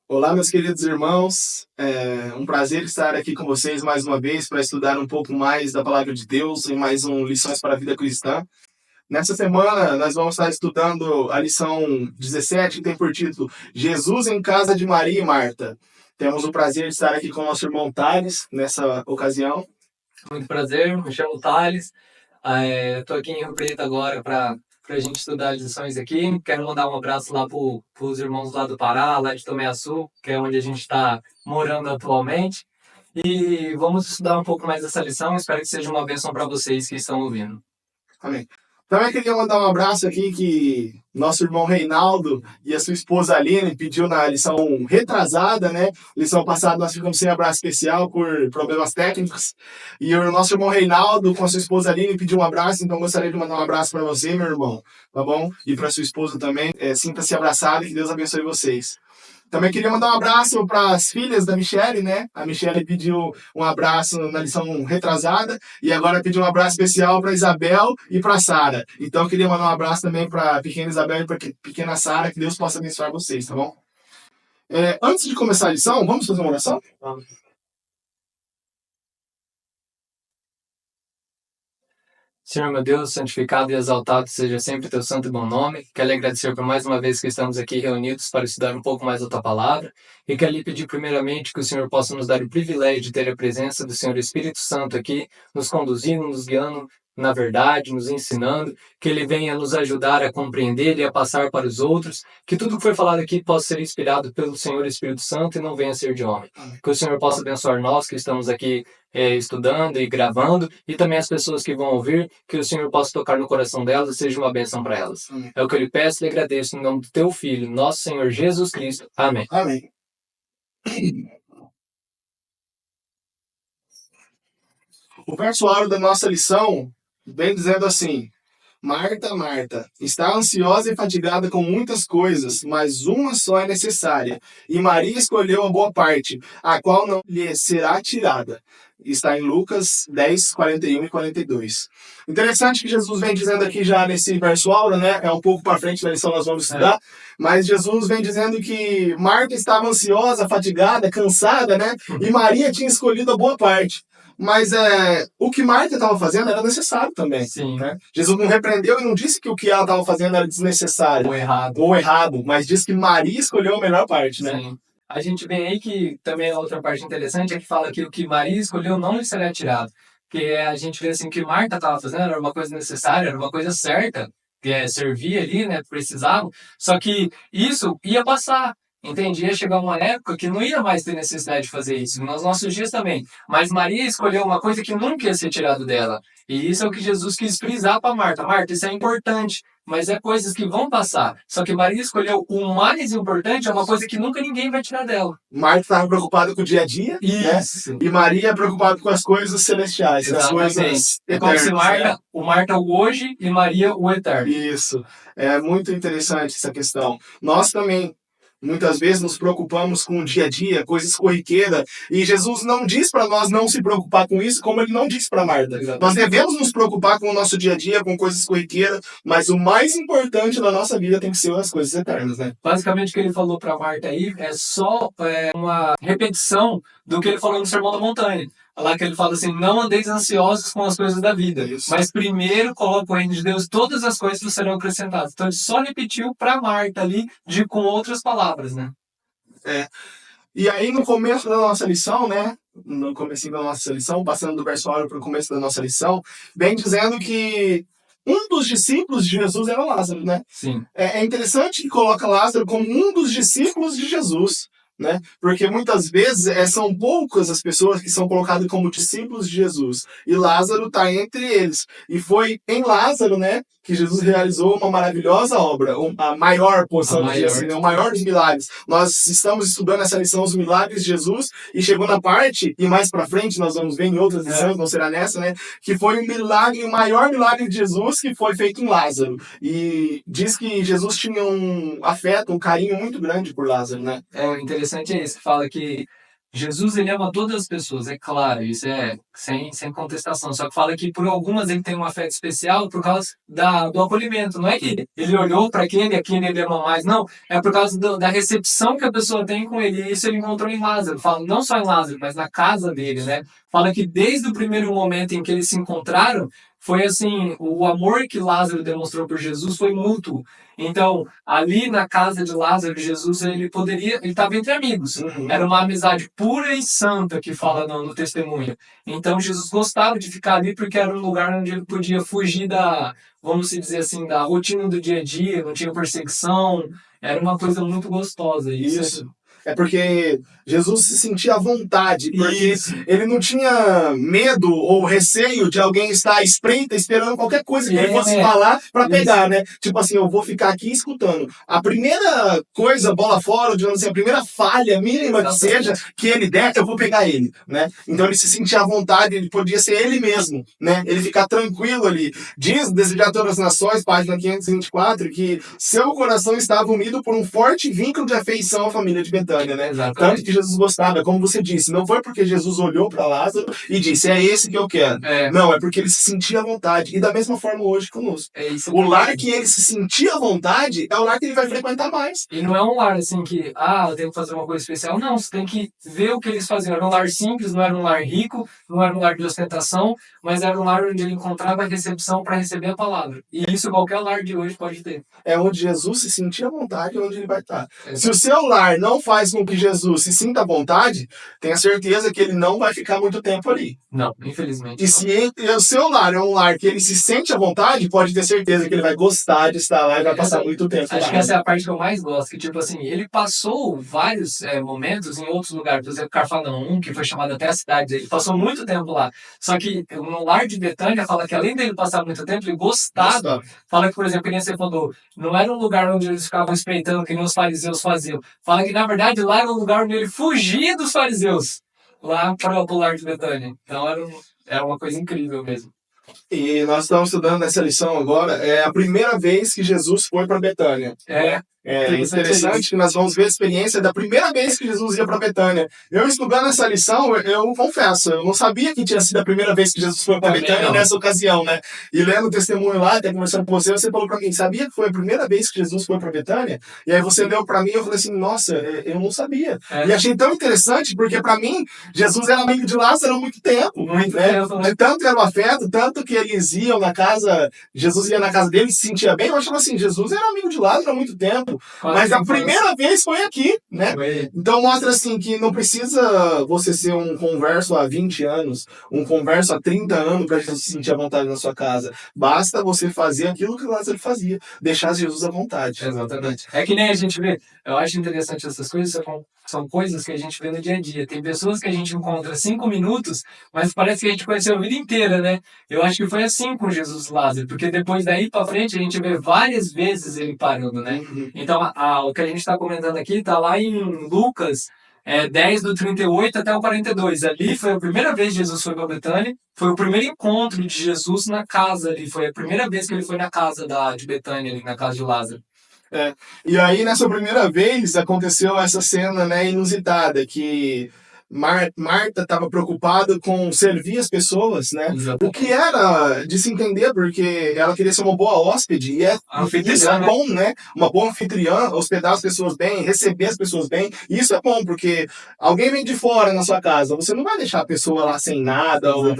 Olá, meus queridos irmãos. É um prazer estar aqui com vocês mais uma vez para estudar um pouco mais da Palavra de Deus em mais um Lições para a Vida Cristã. Nessa semana, nós vamos estar estudando a lição 17, que tem por título Jesus em casa de Maria e Marta. Temos o prazer de estar aqui com o nosso irmão Thales nessa ocasião. Muito prazer, me chamo Thales. Estou aqui em Rio Preto agora para a gente estudar as lições aqui. Quero mandar um abraço lá para os irmãos lá do Pará, lá de Tomeaçu, que é onde a gente está morando atualmente. E vamos estudar um pouco mais dessa lição. Espero que seja uma bênção para vocês que estão ouvindo. Amém. Também queria mandar um abraço aqui que nosso irmão Reinaldo e a sua esposa Aline pediu na lição retrasada, né? Lição passada nós ficamos sem abraço especial por problemas técnicos. E o nosso irmão Reinaldo com a sua esposa Aline pediu um abraço, então gostaria de mandar um abraço para você, meu irmão, tá bom? E para sua esposa também. Sinta-se abraçado e que Deus abençoe vocês. Também queria mandar um abraço para as filhas da Michelle, né? A Michelle pediu um abraço na lição retrasada e agora pediu um abraço especial para Isabel e para Sara. Então eu queria mandar um abraço também para a pequena Isabel e para a pequena Sara, que Deus possa abençoar vocês, tá bom? Antes de começar a lição, vamos fazer uma oração? Vamos. Senhor, meu Deus, santificado e exaltado seja sempre teu santo e bom nome. Quero lhe agradecer por mais uma vez que estamos aqui reunidos para estudar um pouco mais da tua palavra. E quero lhe pedir primeiramente que o Senhor possa nos dar o privilégio de ter a presença do Senhor Espírito Santo aqui, nos conduzindo, nos guiando na verdade, nos ensinando, que ele venha nos ajudar a compreender e a passar para os outros, que tudo que foi falado aqui possa ser inspirado pelo Senhor Espírito Santo e não venha ser de homem. Que o Senhor possa abençoar nós que estamos aqui estudando e gravando, e também as pessoas que vão ouvir, que o Senhor possa tocar no coração delas e seja uma bênção para elas. Amém. É o que eu lhe peço e lhe agradeço em nome do teu Filho, nosso Senhor Jesus Cristo. Amém. Amém. O verso áureo da nossa lição vem dizendo assim: Marta, Marta, está ansiosa e fatigada com muitas coisas, mas uma só é necessária. E Maria escolheu a boa parte, a qual não lhe será tirada. Está em Lucas 10, 41 e 42. Interessante que Jesus vem dizendo aqui já nesse verso áureo, né? É um pouco para frente da lição nós vamos estudar. Mas Jesus vem dizendo que Marta estava ansiosa, fatigada, cansada, né? E Maria tinha escolhido a boa parte. Mas o que Marta estava fazendo era necessário também. Sim. Né? Jesus não repreendeu e não disse que o que ela estava fazendo era desnecessário. Ou errado, mas disse que Maria escolheu a melhor parte, né? Sim. A gente vê aí que também a outra parte interessante é que fala que o que Maria escolheu não lhe será tirado. Porque a gente vê assim que Marta estava fazendo era uma coisa necessária, era uma coisa certa, que é servir ali, né, precisava. Só que isso ia passar. Entende? Ia chegar uma época que não ia mais ter necessidade de fazer isso, nos nossos dias também. Mas Maria escolheu uma coisa que nunca ia ser tirado dela. E isso é o que Jesus quis frisar para Marta. Marta, isso é importante, mas é coisas que vão passar. Só que Maria escolheu o mais importante, é uma coisa que nunca ninguém vai tirar dela. Marta estava preocupada com o dia a dia, Isso. Né? E Maria preocupada com as coisas celestiais, Exatamente. as coisas É como se eternas, Marta o hoje e Maria o eterno. Isso. É muito interessante essa questão. Nós também muitas vezes nos preocupamos com o dia a dia, coisas corriqueiras, e Jesus não diz para nós não se preocupar com isso, como ele não disse para Marta. Exatamente. Nós devemos nos preocupar com o nosso dia a dia, com coisas corriqueiras, mas o mais importante da nossa vida tem que ser as coisas eternas, né? Basicamente o que ele falou para Marta aí é só uma repetição do que ele falou no Sermão da Montanha. Lá que ele fala assim, não andeis ansiosos com as coisas da vida, mas primeiro coloca o reino de Deus, todas as coisas serão acrescentadas. Então ele só repetiu para Marta ali, com outras palavras, né? E aí no começo da nossa lição, né, no comecinho da nossa lição, passando do verso áureo para o começo da nossa lição, vem dizendo que um dos discípulos de Jesus era Lázaro, né? Sim. É interessante que coloca Lázaro como um dos discípulos de Jesus, né? Porque muitas vezes são poucas as pessoas que são colocadas como discípulos de Jesus. E Lázaro está entre eles. E foi em Lázaro, né, que Jesus realizou uma maravilhosa obra, a maior porção de Jesus, né, o maior dos milagres. Nós estamos estudando essa lição, os milagres de Jesus, e chegou na parte, e mais para frente nós vamos ver em outras lições, não será nessa, né, que foi um milagre, o maior milagre de Jesus que foi feito em Lázaro. E diz que Jesus tinha um afeto, um carinho muito grande por Lázaro, né? O interessante é isso, que fala que Jesus, ele ama todas as pessoas, é claro, isso é sem contestação. Só que fala que por algumas ele tem um afeto especial por causa do acolhimento. Não é que ele olhou para aquele, a quem ele ama mais, não. É por causa da recepção que a pessoa tem com ele. E isso ele encontrou em Lázaro. Fala, não só em Lázaro, mas na casa dele, né? Fala que desde o primeiro momento em que eles se encontraram, foi assim, o amor que Lázaro demonstrou por Jesus foi mútuo. Então, ali na casa de Lázaro, Jesus, ele estava entre amigos. Uhum. Era uma amizade pura e santa que fala no testemunho. Então, Jesus gostava de ficar ali porque era um lugar onde ele podia fugir vamos dizer assim, da rotina do dia a dia, não tinha perseguição, era uma coisa muito gostosa. Isso. É porque Jesus se sentia à vontade, porque Isso. ele não tinha medo ou receio de alguém estar à espreita, esperando qualquer coisa que ele fosse falar para pegar, né? Tipo assim, eu vou ficar aqui escutando. A primeira coisa, bola fora, digamos assim, a primeira falha mínima que seja, que ele der, eu vou pegar ele, né? Então ele se sentia à vontade, ele podia ser ele mesmo, né? Ele ficar tranquilo ali. Diz, Desejar Todas as Nações, página 524, que seu coração estava unido por um forte vínculo de afeição à família de Betânia. Né? Tanto que Jesus gostava, como você disse, não foi porque Jesus olhou para Lázaro e disse, é esse que eu quero. Não, é porque ele se sentia à vontade. E da mesma forma hoje conosco. O lar que ele se sentia à vontade é o lar que ele vai frequentar mais. E não é um lar assim que, eu tenho que fazer uma coisa especial. Não, você tem que ver o que eles faziam. Era um lar simples, não era um lar rico, não era um lar de ostentação, mas era um lar onde ele encontrava a recepção para receber a palavra. E isso qualquer lar de hoje pode ter. É onde Jesus se sentia à vontade, onde ele vai estar. Se o seu lar não faz com que Jesus se sinta à vontade, tenha certeza que ele não vai ficar muito tempo ali. Não, infelizmente. E se o seu lar é um lar que ele se sente à vontade, pode ter certeza que ele vai gostar de estar lá e vai passar muito tempo lá. Acho que essa é a parte que eu mais gosto, que tipo assim, ele passou vários momentos em outros lugares, por exemplo, Cafarnaum, que foi chamado até a cidade, ele passou muito tempo lá. Só que no lar de Betânia fala que além dele passar muito tempo, ele gostava. Fala que, por exemplo, que nem você falou, não era um lugar onde eles ficavam espreitando que nem os fariseus faziam. Fala que, na verdade, lá era um lugar onde ele fugia dos fariseus, lá para o lar de Betânia. Então era uma coisa incrível mesmo. E nós estamos estudando nessa lição agora, é a primeira vez que Jesus foi para Betânia. É interessante que nós vamos ver a experiência da primeira vez que Jesus ia para Betânia. Eu estudando essa lição, eu confesso, eu não sabia que tinha sido a primeira vez que Jesus foi para Betânia nessa ocasião, né? E lendo o testemunho lá, até conversando com você falou para mim, sabia que foi a primeira vez que Jesus foi para Betânia? E aí você leu para mim e eu falei assim, nossa, eu não sabia. E achei tão interessante, porque para mim, Jesus era amigo de Lázaro há muito tempo. Né? Tanto era o afeto, tanto que eles iam na casa, Jesus ia na casa dele e se sentia bem, eu achava assim, Jesus era amigo de Lázaro há muito tempo. Mas a primeira vez foi aqui, né? Então mostra assim que não precisa você ser um converso há 20 anos, um converso há 30 anos para Jesus se sentir à vontade na sua casa. Basta você fazer aquilo que Lázaro fazia, deixar Jesus à vontade. Exatamente. É que nem a gente vê, eu acho interessante essas coisas, são coisas que a gente vê no dia a dia. Tem pessoas que a gente encontra 5 minutos, mas parece que a gente conheceu a vida inteira, né? Eu acho que foi assim com Jesus e Lázaro, porque depois daí para frente a gente vê várias vezes ele parando, né? Então, o que a gente está comentando aqui está lá em Lucas 10, do 38 até o 42. Ali foi a primeira vez que Jesus foi para Betânia, foi o primeiro encontro de Jesus na casa ali, foi a primeira vez que ele foi na casa de Betânia, ali na casa de Lázaro. E aí, nessa primeira vez, aconteceu essa cena, né, inusitada, que Marta estava preocupada com servir as pessoas, né? Exatamente. O que era de se entender, porque ela queria ser uma boa hóspede, e isso é bom, né? Uma boa anfitriã, hospedar as pessoas bem, receber as pessoas bem, isso é bom, porque alguém vem de fora na sua casa, você não vai deixar a pessoa lá sem nada, ou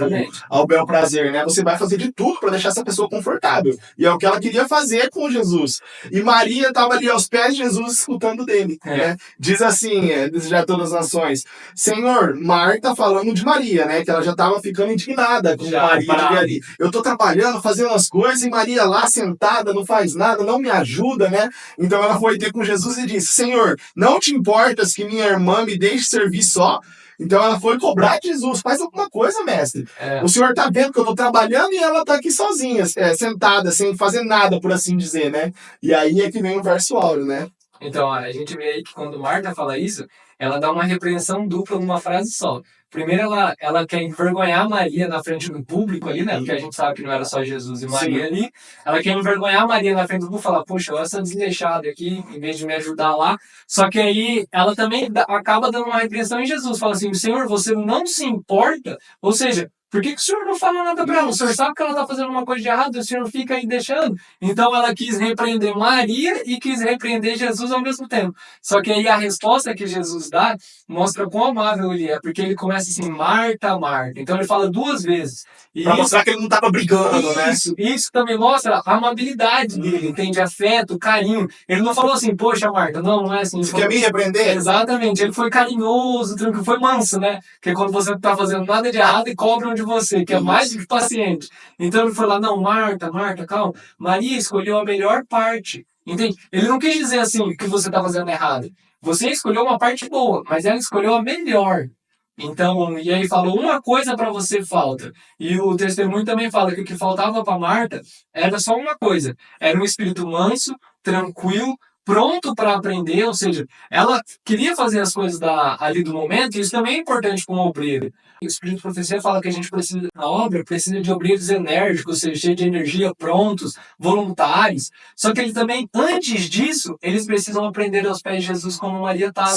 ao bel prazer, né? Você vai fazer de tudo para deixar essa pessoa confortável, e é o que ela queria fazer com Jesus. E Maria estava ali aos pés de Jesus, escutando dele, né? Diz assim, Desejar Todas as Nações, Senhor, Marta falando de Maria, né? Que ela já estava ficando indignada com Maria de ver ali. Eu tô trabalhando, fazendo as coisas, e Maria lá sentada, não faz nada, não me ajuda, né? Então ela foi ter com Jesus e disse, Senhor, não te importas que minha irmã me deixe servir só? Então ela foi cobrar de Jesus, faz alguma coisa, mestre. O senhor tá vendo que eu tô trabalhando e ela tá aqui sozinha, sentada, sem fazer nada, por assim dizer, né? E aí é que vem o verso áureo, né? Então, a gente vê aí que quando Marta fala isso, ela dá uma repreensão dupla numa frase só. Primeiro, ela quer envergonhar Maria na frente do público ali, né? Porque a gente sabe que não era só Jesus e Maria Sim. ali. Ela quer envergonhar Maria na frente do público e falar, poxa, olha essa desleixada aqui, em vez de me ajudar lá. Só que aí ela também acaba dando uma repreensão em Jesus. Fala assim, Senhor, você não se importa? Ou seja, por que o senhor não fala nada para ela? O senhor sabe que ela está fazendo uma coisa de errado, o senhor fica aí deixando. Então ela quis repreender Maria e quis repreender Jesus ao mesmo tempo. Só que aí a resposta que Jesus dá mostra quão amável ele é, porque ele começa assim, Marta, Marta. Então ele fala duas vezes. E Pra mostrar que ele não tava brigando, né? isso também mostra a amabilidade dele, entende? Afeto, carinho. Ele não falou assim, poxa, Marta, não é assim. Você quer me repreender? Exatamente, ele foi carinhoso, tranquilo, foi manso, né? Que é quando você não tá fazendo nada de errado e cobram de você, que é mais do que paciente. Então ele foi lá, não, Marta, Marta, calma. Maria escolheu a melhor parte, entende? Ele não quis dizer assim que você tá fazendo errado. Você escolheu uma parte boa, mas ela escolheu a melhor. Então, e aí falou uma coisa para você falta. E o testemunho também fala que o que faltava para Marta era só uma coisa: era um espírito manso, tranquilo, pronto para aprender, ou seja, ela queria fazer as coisas ali do momento, e isso também é importante com o obreiro. O Espírito de Profecia fala que a gente precisa, na obra, precisa de obreiros enérgicos, ou seja, cheios de energia, prontos, voluntários. Só que ele também, antes disso, eles precisam aprender aos pés de Jesus como Maria estava.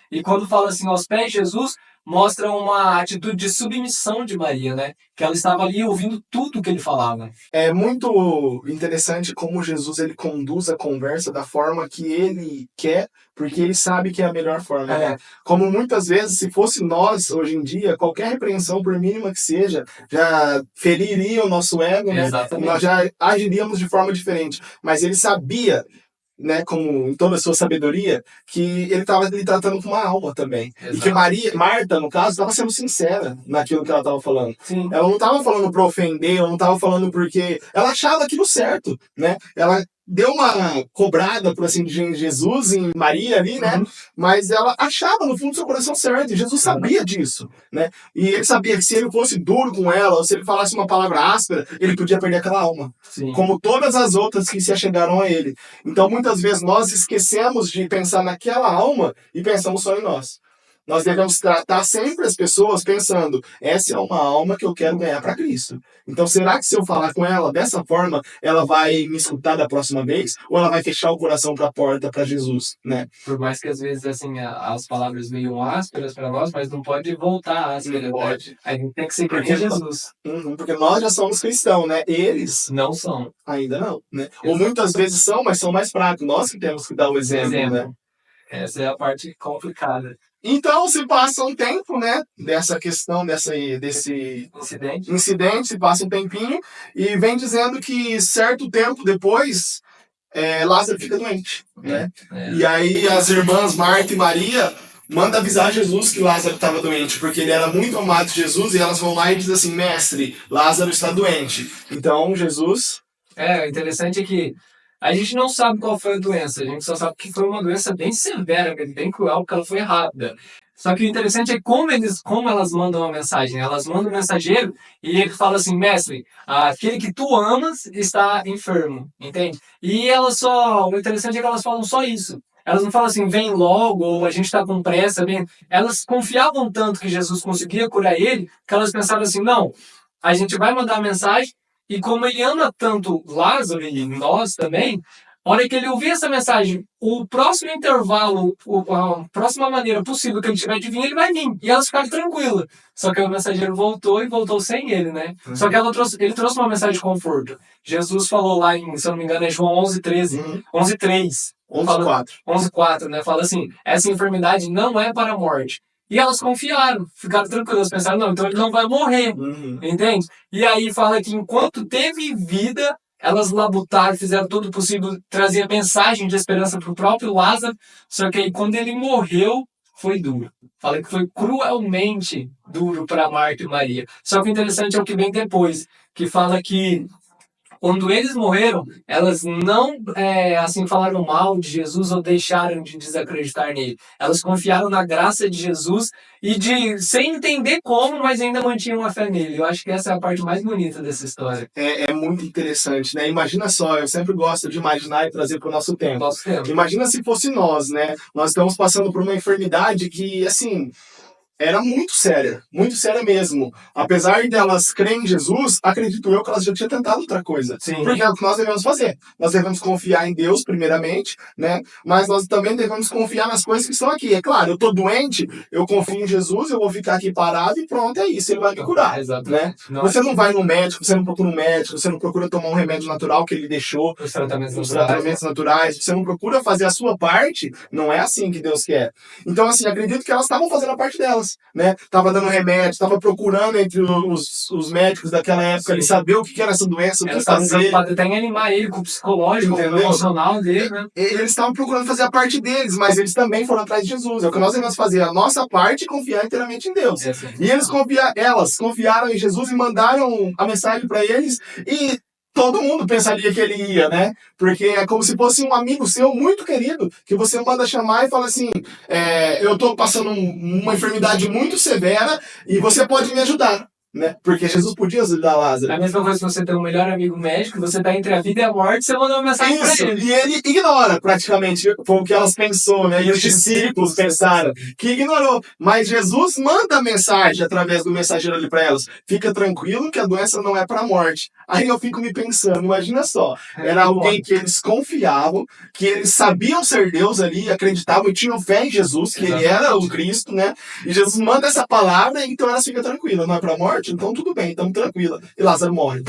E quando fala assim, aos pés de Jesus, mostra uma atitude de submissão de Maria, né? Que ela estava ali ouvindo tudo que ele falava. É muito interessante como Jesus ele conduz a conversa da forma que ele quer, porque ele sabe que é a melhor forma, né? Como muitas vezes, se fosse nós, hoje em dia, qualquer repreensão, por mínima que seja, já feriria o nosso ego, né? Exatamente. Nós já agiríamos de forma diferente. Mas ele sabia, né, como em toda a sua sabedoria, que ele estava ali tratando com uma alma também. E que Marta, no caso, estava sendo sincera naquilo que ela estava falando. Sim. Ela não estava falando para ofender, ela não estava falando porque ela achava aquilo certo, né? Ela deu uma cobrada, por assim dizer, em Jesus, em Maria ali, né? Mas ela achava no fundo do seu coração certo, e Jesus sabia disso, né? E ele sabia que se ele fosse duro com ela, ou se ele falasse uma palavra áspera, ele podia perder aquela alma. Sim. Como todas as outras que se achegaram a ele. Então, muitas vezes, nós esquecemos de pensar naquela alma e pensamos só em nós. Nós devemos tratar sempre as pessoas pensando, essa é uma alma que eu quero ganhar para Cristo. Então, será que se eu falar com ela dessa forma, ela vai me escutar da próxima vez? Ou ela vai fechar o coração para a porta para Jesus, né? Por mais que às vezes assim as palavras venham ásperas para nós, mas não pode voltar ásperas. Não pode. Né? A gente tem que seguir porque Jesus. Porque nós já somos cristãos, né? Eles não são. Ainda não, né? Ou muitas vezes são, mas são mais fracos. Nós que temos que dar o exemplo, né? Essa é a parte complicada. Então se passa um tempo, né? Dessa questão, desse incidente, se passa um tempinho, e vem dizendo que certo tempo depois, Lázaro fica doente, né? E aí as irmãs Marta e Maria mandam avisar Jesus que Lázaro estava doente, porque ele era muito amado de Jesus, e elas vão lá e dizem assim, mestre, Lázaro está doente. Então Jesus... o interessante é que a gente não sabe qual foi a doença, a gente só sabe que foi uma doença bem severa, bem cruel, porque ela foi rápida. Só que o interessante é como elas mandam a mensagem. Elas mandam o mensageiro e ele fala assim, mestre, aquele que tu amas está enfermo, entende? E o interessante é que elas falam só isso. Elas não falam assim, vem logo, ou a gente está com pressa, vem. Elas confiavam tanto que Jesus conseguia curar ele, que elas pensaram assim, não, a gente vai mandar a mensagem, e como ele ama tanto Lázaro e nós também, a hora que ele ouvir essa mensagem, o próximo intervalo, a próxima maneira possível que ele tiver de vir, ele vai vir. E elas ficaram tranquilas. Só que o mensageiro voltou e voltou sem ele, né? Só que ele trouxe uma mensagem de conforto. Jesus falou lá em, se eu não me engano, é João 11:13. 11:3. 11:4, né? Fala assim, essa enfermidade não é para a morte. E elas confiaram, ficaram tranquilas, pensaram, não, então ele não vai morrer, entende? E aí fala que enquanto teve vida, elas labutaram, fizeram tudo possível, trazer mensagem de esperança para o próprio Lázaro, só que aí quando ele morreu, foi duro. Fala que foi cruelmente duro para Marta e Maria. Só que o interessante é o que vem depois, que fala que Quando eles morreram, elas não assim falaram mal de Jesus ou deixaram de desacreditar nele. Elas confiaram na graça de Jesus e sem entender como, mas ainda mantinham a fé nele. Eu acho que essa é a parte mais bonita dessa história. É muito interessante, né? Imagina só, eu sempre gosto de imaginar e trazer para o nosso tempo. Imagina se fosse nós, né? Nós estamos passando por uma enfermidade que, assim, era muito séria mesmo. Apesar delas crerem em Jesus, acredito eu que elas já tinham tentado outra coisa. Sim. Porque é o que nós devemos fazer. Nós devemos confiar em Deus, primeiramente, né? Mas nós também devemos confiar nas coisas que estão aqui. É claro, eu tô doente, eu confio em Jesus, eu vou ficar aqui parado e pronto, é isso, ele vai me curar. Né? Você não vai no médico, você não procura um médico, você não procura tomar um remédio natural que ele deixou, os tratamentos naturais, você não procura fazer a sua parte, não é assim que Deus quer. Então, assim, acredito que elas estavam fazendo a parte delas. Né? Tava dando remédio, tava procurando entre os médicos daquela época ali saber o que era essa doença, o que fazer. Até em animar ele com o psicológico, com o emocional dele, né? Eles estavam procurando fazer a parte deles, mas eles também foram atrás de Jesus. É o que nós devemos fazer, a nossa parte e confiar inteiramente em Deus. E elas confiaram em Jesus e mandaram a mensagem para eles e todo mundo pensaria que ele ia, né? Porque é como se fosse um amigo seu muito querido, que você manda chamar e fala assim, eu tô passando uma enfermidade muito severa e você pode me ajudar. Né? Porque Jesus podia ajudar Lázaro. É a mesma coisa que você tem um melhor amigo médico, você tá entre a vida e a morte, você manda uma mensagem pra ele. E ele ignora praticamente o que elas pensou, né? E os discípulos pensaram que ignorou. Mas Jesus manda a mensagem através do mensageiro ali para elas. Fica tranquilo que a doença não é para a morte. Aí eu fico me pensando, imagina só, era alguém que eles confiavam, que eles sabiam ser Deus ali, acreditavam e tinham fé em Jesus, que ele era o Cristo, né? E Jesus manda essa palavra, então elas ficam tranquilas, não é para a morte? Então tudo bem, estamos tranquila. E Lázaro morre.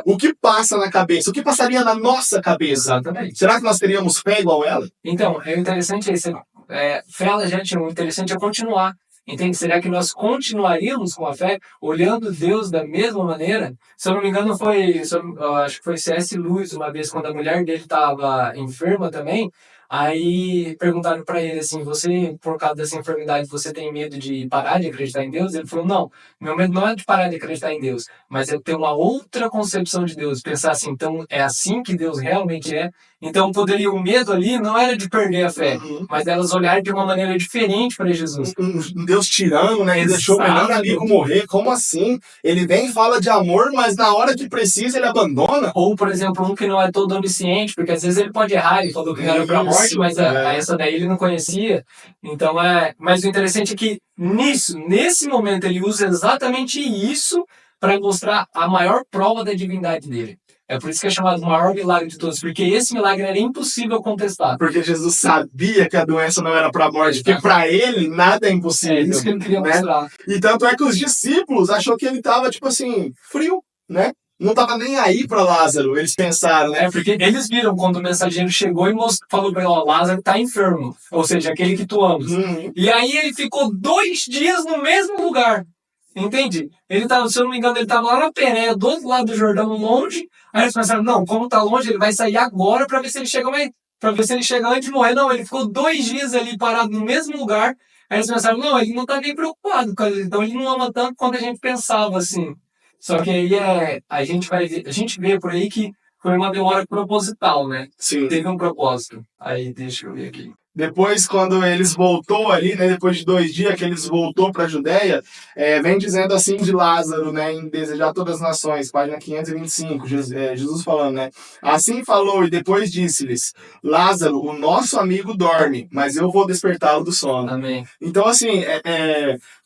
O que passa na cabeça? O que passaria na nossa cabeça? Exatamente. Será que nós teríamos fé igual ela? Então, é interessante isso. Fé ela já tinha, o interessante é continuar. Entende? Será que nós continuaríamos com a fé, olhando Deus da mesma maneira? Se eu não me engano, acho que foi C.S. Lewis, uma vez, quando a mulher dele estava enferma também, aí perguntaram para ele assim, você, por causa dessa enfermidade, você tem medo de parar de acreditar em Deus? Ele falou, não, meu medo não é de parar de acreditar em Deus, mas é ter uma outra concepção de Deus, pensar assim, então é assim que Deus realmente é. Então o medo ali não era de perder a fé, mas delas olharem de uma maneira diferente para Jesus. Um Deus tirano, né? Que deixou o melhor amigo morrer. Como assim? Ele vem e fala de amor, mas na hora que precisa ele abandona. Ou, por exemplo, um que não é todo onisciente, porque às vezes ele pode errar, ele falou que não era para a morte, mas essa daí ele não conhecia. Então, mas o interessante é que nesse momento, ele usa exatamente isso para mostrar a maior prova da divindade dele. É por isso que é chamado o maior milagre de todos, porque esse milagre era impossível contestar. Porque Jesus sabia que a doença não era para a morte, porque para ele nada é impossível. É isso que ele queria mostrar. E tanto é que os discípulos achou que ele estava, tipo assim, frio, né? Não estava nem aí para Lázaro, eles pensaram, né? Porque eles viram quando o mensageiro chegou e falou para ele, Lázaro está enfermo, ou seja, aquele que tu amas. E aí ele ficou 2 dias no mesmo lugar. Entende? Ele tava, se eu não me engano, ele estava lá na Pérea, do outro lado do Jordão, longe. Aí eles pensaram, não, como tá longe, ele vai sair agora para ver se ele chega antes de morrer. Não, ele ficou 2 dias ali parado no mesmo lugar. Aí eles pensaram, não, ele não tá nem preocupado, então ele não ama tanto quanto a gente pensava, assim. Só que aí a gente vê por aí que foi uma demora proposital, né? Sim. Teve um propósito. Aí, deixa eu ver aqui. Depois, quando eles voltou ali, né, depois de 2 dias que eles voltou para a Judéia, vem dizendo assim de Lázaro, né, em Desejar Todas as Nações, página 525, Jesus falando, né, assim falou e depois disse-lhes, Lázaro, o nosso amigo dorme, mas eu vou despertá-lo do sono. Amém. Então, assim,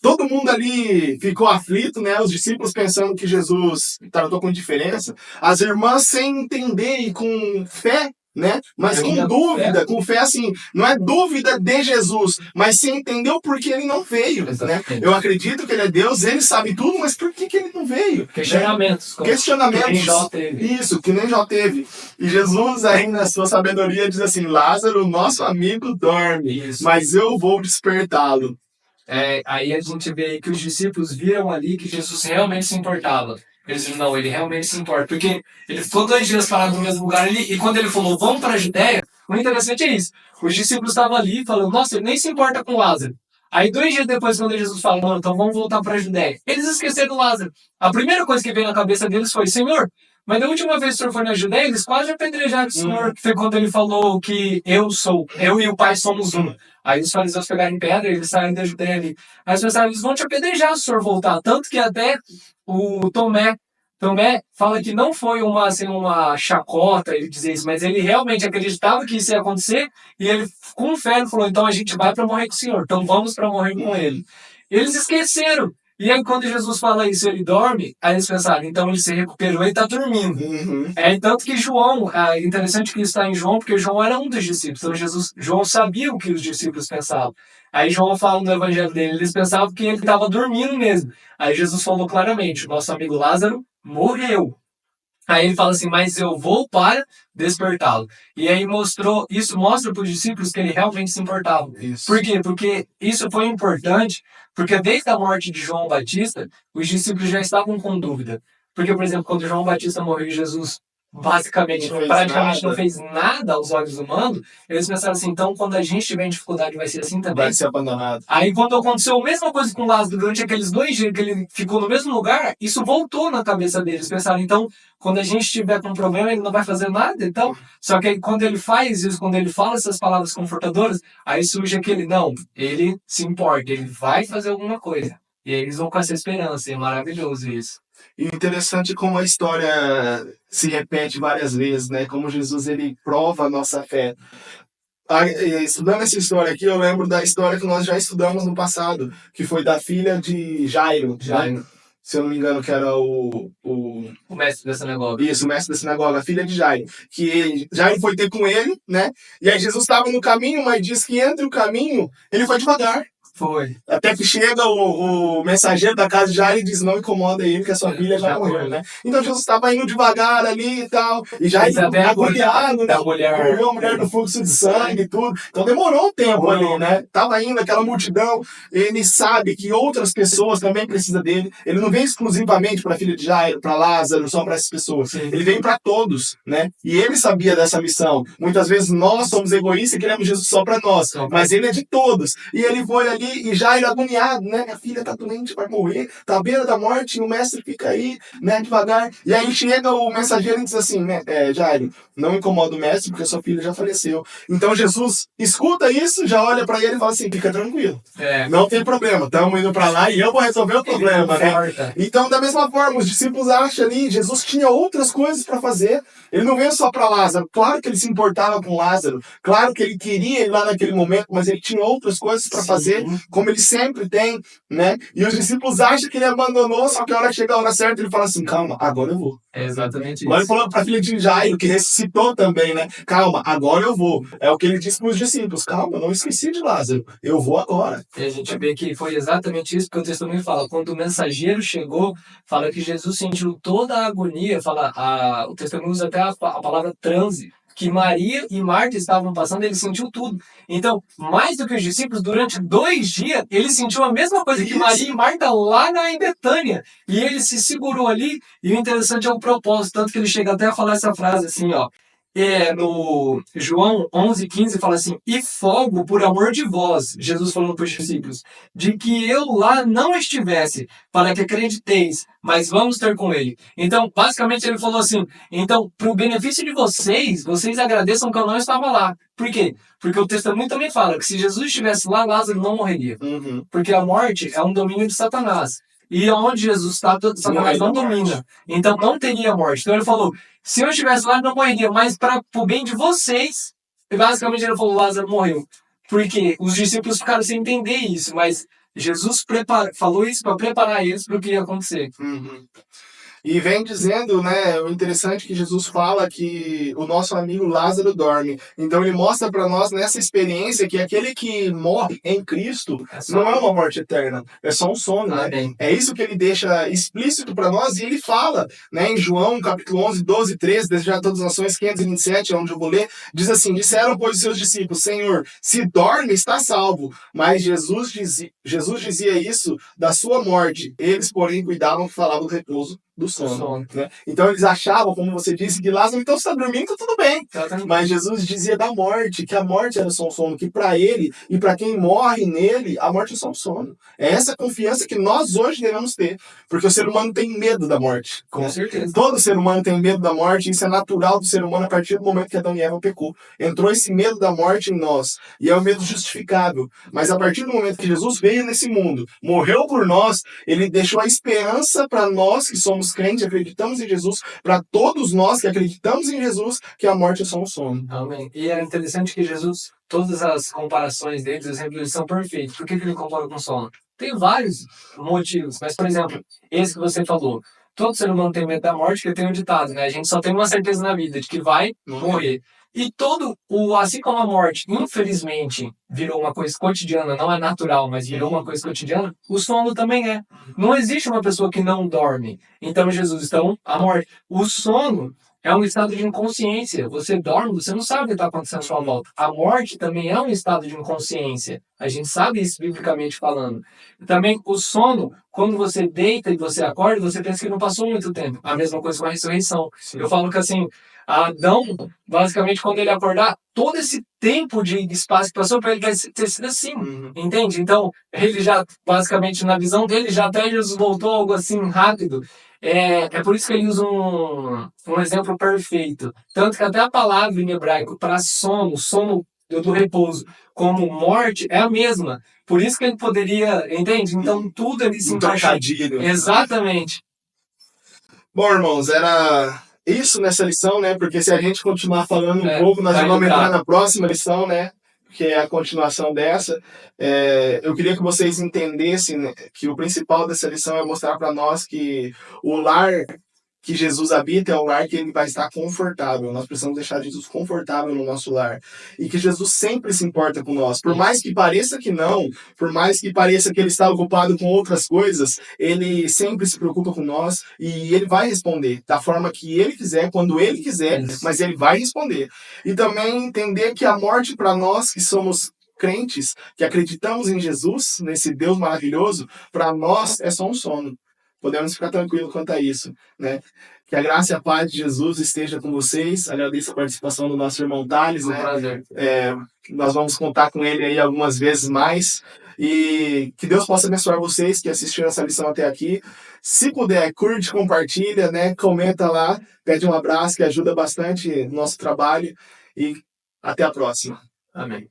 todo mundo ali ficou aflito, né, os discípulos pensando que Jesus tratou com indiferença, as irmãs sem entender e com fé, né? Mas com dúvida, com fé assim, não é dúvida de Jesus, mas se entendeu porque ele não veio, né? Eu acredito que ele é Deus, ele sabe tudo, mas por que ele não veio? Questionamentos. Né? Questionamentos. Que nem Jó teve. Isso, que nem Jó teve. E Jesus aí na sua sabedoria diz assim, Lázaro, nosso amigo dorme, mas eu vou despertá-lo. Aí a gente vê aí que os discípulos viram ali que Jesus realmente se importava. Eles disseram, não, ele realmente se importa. Porque ele ficou 2 dias parado no mesmo lugar ali, e quando ele falou, vamos para a Judéia, o interessante é isso. Os discípulos estavam ali falando, nossa, ele nem se importa com Lázaro. Aí 2 dias depois, quando Jesus falou, não, então vamos voltar para a Judéia, eles esqueceram Lázaro. A primeira coisa que veio na cabeça deles foi, Senhor, mas da última vez que o senhor foi na Judéia, eles quase apedrejaram o senhor, que foi quando ele falou que eu e o Pai somos um. Aí os fariseus pegaram em pedra e eles saíram da Judéia ali. Aí eles pensaram, eles vão te apedrejar se o senhor voltar. Tanto que até o Tomé fala que não foi uma chacota ele dizer isso, mas ele realmente acreditava que isso ia acontecer e ele, com fé, ele falou, então a gente vai para morrer com o Senhor, então vamos para morrer com ele. Eles esqueceram. E aí, quando Jesus fala isso, ele dorme, aí eles pensaram, então ele se recuperou e está dormindo. Tanto que João, é interessante que isso está em João, porque João era um dos discípulos. Então, João sabia o que os discípulos pensavam. Aí João fala no evangelho dele, eles pensavam que ele estava dormindo mesmo. Aí Jesus falou claramente, nosso amigo Lázaro morreu. Aí ele fala assim, mas eu vou para despertá-lo. E aí isso mostra para os discípulos que ele realmente se importava. Isso. Por quê? Porque isso foi importante, porque desde a morte de João Batista, os discípulos já estavam com dúvida. Porque, por exemplo, quando João Batista morreu e Jesus praticamente não fez nada aos olhos humanos, eles pensaram assim, então quando a gente tiver em dificuldade vai ser assim também. Vai ser abandonado. Aí quando aconteceu a mesma coisa com Lázaro durante aqueles 2 dias que ele ficou no mesmo lugar, isso voltou na cabeça deles. Pensaram, então, quando a gente tiver com um problema, ele não vai fazer nada. Então, só que aí, quando ele faz isso, quando ele fala essas palavras confortadoras, aí surge aquele, não, ele se importa, ele vai fazer alguma coisa. E aí eles vão com essa esperança, e é maravilhoso isso. E interessante como a história se repete várias vezes, né? Como Jesus, ele prova a nossa fé. Estudando essa história aqui, eu lembro da história que nós já estudamos no passado, que foi da filha de Jairo. Né? Se eu não me engano, que era o mestre da sinagoga. Isso, o mestre da sinagoga, a filha de Jairo. Que Jairo foi ter com ele, né? E aí Jesus estava no caminho, mas diz que entre o caminho, ele foi devagar. Foi. Até que chega o mensageiro da casa de Jairo e diz, não incomoda ele, que a sua filha já morreu, né? Então Jesus estava indo devagar ali e tal. E Jairo agoniado, né? Morreu a mulher do fluxo de sangue e tudo. Então demorou um tempo ali, né? Tava indo aquela multidão. Ele sabe que outras pessoas também precisam dele. Ele não vem exclusivamente para a filha de Jairo, para Lázaro, só para essas pessoas. Sim. Ele vem para todos, né? E ele sabia dessa missão. Muitas vezes nós somos egoístas e queremos Jesus só para nós. Mas ele é de todos. E ele foi ali e Jairo agoniado, né? Minha filha tá doente, vai morrer, tá à beira da morte, e o mestre fica aí, né, devagar. E aí chega o mensageiro e diz assim, Jairo, não incomoda o mestre, porque sua filha já faleceu. Então Jesus escuta isso, já olha pra ele e fala assim, fica tranquilo. Não tem problema, estamos indo pra lá e eu vou resolver o problema, né? Então, da mesma forma, os discípulos acham ali, Jesus tinha outras coisas para fazer. Ele não veio só para Lázaro. Claro que ele se importava com Lázaro. Claro que ele queria ir lá naquele momento, mas ele tinha outras coisas para fazer, como ele sempre tem, né? E os discípulos acham que ele abandonou, só que a hora que chega a hora certa, ele fala assim, calma, agora eu vou. É exatamente Agora isso. ele falou para a filha de Jairo, que ressuscitou também, né? Calma, agora eu vou. É o que ele disse para os discípulos. Calma, eu não esqueci de Lázaro. Eu vou agora. E a gente vê que foi exatamente isso que o testemunho fala. Quando o mensageiro chegou, fala que Jesus sentiu toda a agonia. O testemunho usa até a palavra transe. Que Maria e Marta estavam passando, ele sentiu tudo. Então, mais do que os discípulos, durante 2 dias, ele sentiu a mesma coisa que Maria e Marta lá em Betânia. E ele se segurou ali, e o interessante é o propósito, tanto que ele chega até a falar essa frase assim, ó. No João 11,15 fala assim, e folgo por amor de vós, Jesus falando para os discípulos, de que eu lá não estivesse, para que acrediteis, mas vamos ter com ele. Então, basicamente ele falou assim, então, para o benefício de vocês agradeçam que eu não estava lá. Por quê? Porque o testemunho também fala que se Jesus estivesse lá, Lázaro não morreria. Porque a morte é um domínio de Satanás. E onde Jesus está, Satanás não domina. Então não teria morte. Então ele falou, se eu estivesse lá, não morreria. Mas para o bem de vocês, basicamente ele falou, Lázaro morreu. Porque os discípulos ficaram sem entender isso. Mas Jesus falou isso para preparar eles para o que ia acontecer. E vem dizendo, né, o interessante é que Jesus fala que o nosso amigo Lázaro dorme. Então ele mostra para nós nessa experiência que aquele que morre em Cristo não é uma morte eterna, é só um sono, né? É isso que ele deixa explícito para nós e ele fala, né, em João capítulo 11, 12, 13, desejar todas as nações, 527, é onde eu vou ler, diz assim, disseram pois os seus discípulos, Senhor, se dorme está salvo, mas Jesus dizia isso da sua morte, eles porém cuidavam que falavam do repouso do do sono. sono. Né? Então eles achavam, como você disse, que Lázaro então está dormindo, tá tudo bem. Exatamente. Mas Jesus dizia da morte, que a morte era só um sono, que para ele e para quem morre nele, a morte é só um sono. É essa confiança que nós hoje devemos ter, porque o ser humano tem medo da morte. Com né? certeza. Todo ser humano tem medo da morte, isso é natural do ser humano a partir do momento que Adão e Eva pecou. Entrou esse medo da morte em nós, e é um medo justificável. Mas a partir do momento que Jesus veio nesse mundo, morreu por nós, ele deixou a esperança para nós que somos crentes, acreditamos em Jesus, para todos nós que acreditamos em Jesus, que a morte é só um sono. Amém. E é interessante que Jesus, todas as comparações dele, os exemplos, eles são perfeitos. Por que ele compara com sono? Tem vários motivos, mas, por exemplo, esse que você falou, todo ser humano tem medo da morte, que tem um ditado, né? A gente só tem uma certeza na vida, de que vai morrer. E assim como a morte, infelizmente, virou uma coisa cotidiana, não é natural, mas virou uma coisa cotidiana, o sono também é. Não existe uma pessoa que não dorme. Então, a morte. O sono é um estado de inconsciência. Você dorme, você não sabe o que está acontecendo à sua volta. A morte também é um estado de inconsciência. A gente sabe isso biblicamente falando. Também o sono, quando você deita e você acorda, você pensa que não passou muito tempo. A mesma coisa com a ressurreição. Sim. Eu falo que assim, Adão, basicamente, quando ele acordar, todo esse tempo de espaço que passou para ele vai ter sido assim, entende? Então, ele já, basicamente, na visão dele, já até Jesus voltou algo assim rápido. É por isso que ele usa um exemplo perfeito. Tanto que até a palavra em hebraico para sono do repouso, como morte, é a mesma. Por isso que ele poderia, entende? Então, tudo ele se encaixa. Exatamente. Bom, irmãos, era isso nessa lição, né? Porque se a gente continuar falando um pouco, nós vamos entrar na próxima lição, né? Que é a continuação dessa. Eu queria que vocês entendessem, né, que o principal dessa lição é mostrar para nós que o lar que Jesus habita é um lar que ele vai estar confortável. Nós precisamos deixar Jesus confortável no nosso lar. E que Jesus sempre se importa com nós. Por mais que pareça que não, por mais que pareça que ele está ocupado com outras coisas, ele sempre se preocupa com nós e ele vai responder da forma que ele quiser, quando ele quiser, mas ele vai responder. E também entender que a morte para nós que somos crentes, que acreditamos em Jesus, nesse Deus maravilhoso, para nós é só um sono. Podemos ficar tranquilos quanto a isso, né? Que a graça e a paz de Jesus esteja com vocês. Agradeço a participação do nosso irmão Thales, né? Prazer. Nós vamos contar com ele aí algumas vezes mais. E que Deus possa abençoar vocês que assistiram essa lição até aqui. Se puder, curte, compartilha, né? Comenta lá, pede um abraço que ajuda bastante no nosso trabalho. E até a próxima. Amém.